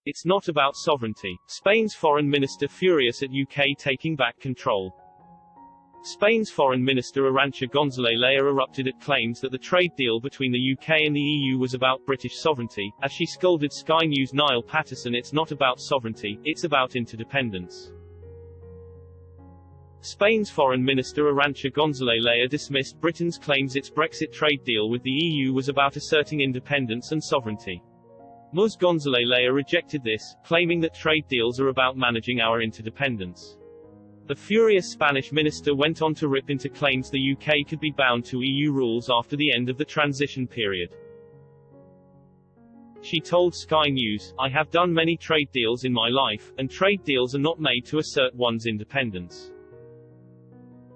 It's not about sovereignty. Spain's foreign minister furious at UK taking back control. Spain's foreign minister Arantxa González erupted at claims that the trade deal between the UK and the EU was about British sovereignty, as she scolded Sky News' Neil Patterson. It's not about sovereignty, it's about interdependence. Spain's foreign minister Arantxa González dismissed Britain's claims its Brexit trade deal with the EU was about asserting independence and sovereignty. Ms. González rejected this, claiming that trade deals are about managing our interdependence. The furious Spanish minister went on to rip into claims the UK could be bound to EU rules after the end of the transition period. She told Sky News, "I have done many trade deals in my life, and trade deals are not made to assert one's independence.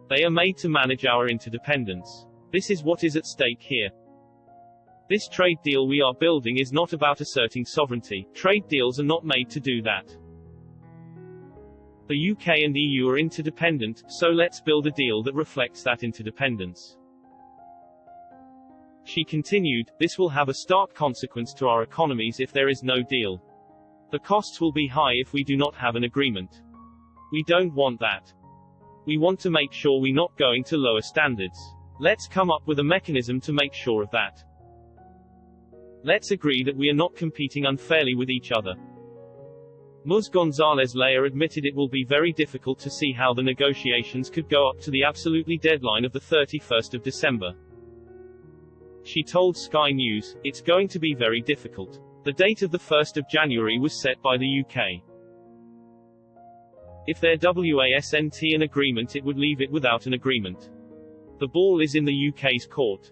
They are made to manage our interdependence. This is what is at stake here. This trade deal we are building is not about asserting sovereignty. Trade deals are not made to do that. The UK and EU are interdependent, so let's build a deal that reflects that interdependence." She continued, "This will have a stark consequence to our economies if there is no deal. The costs will be high if we do not have an agreement. We don't want that. We want to make sure we're not going to lower standards. Let's come up with a mechanism to make sure of that. Let's agree that we are not competing unfairly with each other." Ms. González admitted it will be very difficult to see how the negotiations could go up to the absolutely deadline of the 31st of December. She told Sky News, "It's going to be very difficult. The date of the 1st of January was set by the UK. If there wasn't an agreement, it would leave it without an agreement. The ball is in the UK's court."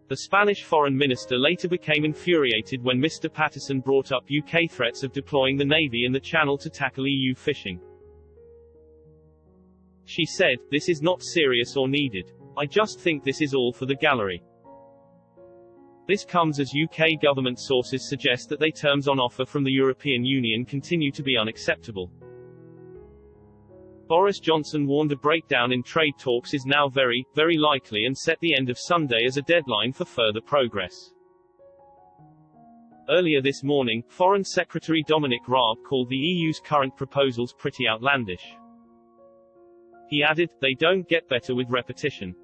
The Spanish foreign minister later became infuriated when Mr. Patterson brought up UK threats of deploying the Navy in the Channel to tackle EU fishing. She said, "This is not serious or needed. I just think this is all for the gallery." This comes as UK government sources suggest that the terms on offer from the European Union continue to be unacceptable. Boris Johnson warned a breakdown in trade talks is now very, very likely and set the end of Sunday as a deadline for further progress. Earlier this morning, Foreign Secretary Dominic Raab called the EU's current proposals pretty outlandish. He added, "They don't get better with repetition."